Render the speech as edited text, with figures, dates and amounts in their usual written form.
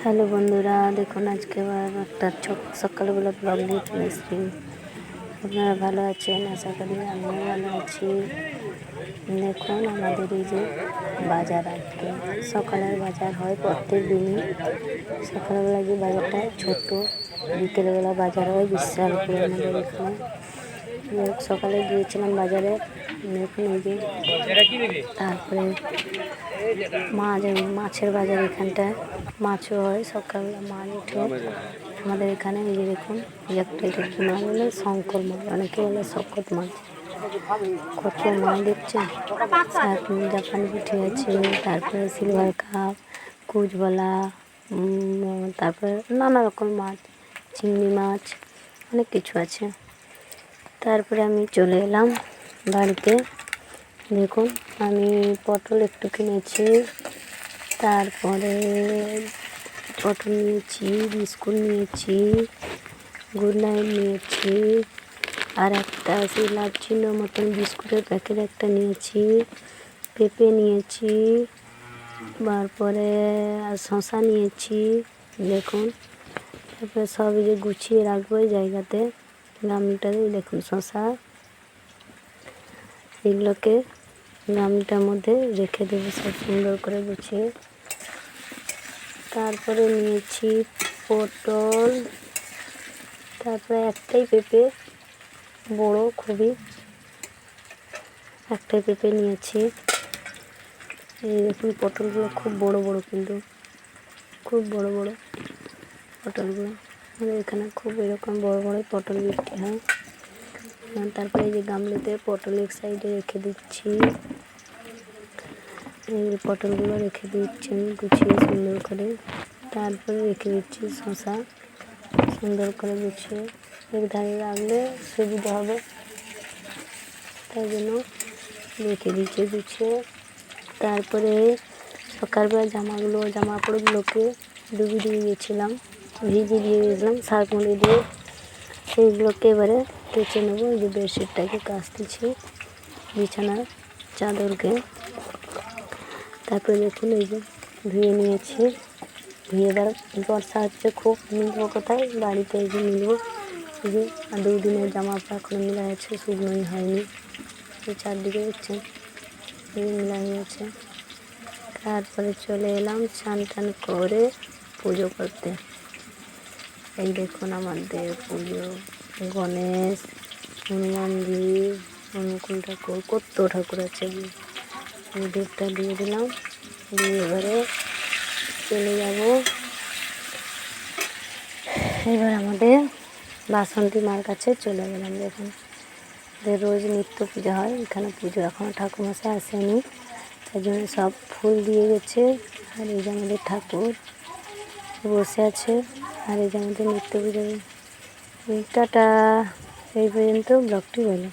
Hello বন্ধুরা, দেখুন আজকে আবার একটা সকালবেলা ব্লগ নিয়ে চলে এসেছি। আপনারা ভালো আছেন? আশা করি আমিও ভালো আছি। দেখুন আমাদের এই যে বাজার, আজকে সকালের বাজার হয় প্রত্যেক দিনই। সকালবেলা যে বাজারটা ছোট, বিকেলবেলা বাজার হয় বিশাল করে আমাদের এখানে। সকালে গিয়েছিলাম বাজারে, দেখুন এই যে তারপরে মাছের বাজার, এখানটায় মাছও হয়। সকালবেলা মাছ উঠে আমাদের এখানে। এই যে দেখুন একটা কি মাছ বলে, শঙ্কর মাছ, অনেকে বলে শকত মাছ। কত মাছ দেখছেন, জাপানি পুঁটি আছে, তারপরে সিলভার কাপ, কুচবলা, তারপরে নানা রকম মাছ, চিংড়ি মাছ, অনেক কিছু আছে। তারপরে আমি চলে এলাম বাড়িতে। দেখুন আমি পটল একটু কিনেছি, তারপরে পটল নিয়েছি, বিস্কুট নিয়েছি, গুড নাইট নিয়েছি, আর একটা সেই লাভ চিহ্ন মতন বিস্কুটের প্যাকেট একটা নিয়েছি, পেঁপে নিয়েছি, তারপরে শসা নিয়েছি। দেখুন তারপরে সব যে গুছিয়ে রাখবো এই জায়গাতে, গামলাটাতে। দেখুন শসা, এগুলোকে গামলাটার মধ্যে রেখে দেবো সব সুন্দর করে গুছিয়ে। তারপরে নিয়েছি পটল, তারপরে একটাই পেঁপে, বড় খুবই একটাই পেঁপে নিয়েছি। এই দেখুন পটলগুলো খুব বড় বড়, কিন্তু খুব বড় বড় পটলগুলো। আমাদের এখানে খুব এরকম বড় বড় পটল বিক্রি হয়। তারপরে এই যে গামলাতে পটল এক সাইডে রেখে দিচ্ছি। এই পটলগুলো রেখে দিচ্ছি আমি গুছিয়ে সুন্দর করে। তারপরে রেখে দিচ্ছি শসা, সুন্দর করে গুছিয়ে এক ধারে রাখলে সুবিধা হবে, তাই জন্য রেখে দিচ্ছি গুছিয়ে। তারপরে সকালবেলা জামা কাপড়গুলোকে ডুবিয়ে দিয়ে গেছিলাম, ভিজিয়ে দিয়ে গেছিলাম শার্ট মুড়ি দিয়ে। সেইগুলোকে এবারে কেচে নেবো। এই যে বেডশিটটাকে কাচতেছি, বিছানার চাদরকে। তারপরে দেখুন এই যে ধুয়ে নিয়েছি, ধুয়ে এবার বর্ষা হচ্ছে খুব, মিলবো কোথায়, বাড়িতে এই যে মিলবো। এই যে 2 দিনের জামা এখনো মেলা আছে, শুকনোই হয়নি। এই চারদিকে দেখছেন মেলা হয়েছে। তারপরে চলে এলাম স্নান টান করে পুজো করতে। এই দেখুন আমাদের পুজো, গণেশ, হনুমানজি, অনুকূল ঠাকুর, কত ঠাকুর আছে। ধূপটা দিয়ে দিলাম, দিয়ে এবারে চলে যাব। এবার আমাদের বাসন্তী মার কাছে চলে গেলাম। দেখুন রোজ নিত্য পূজা হয় এখানে। পুজো এখনও ঠাকুরমশাই আসেনি, তাই জন্য সব ফুল দিয়ে গেছে। আর এই যে আমাদের ঠাকুর বসে আছে, আর এই যে আমাদের নিত্য পুজো। টাটা, এই পর্যন্ত ব্লগটি হলো।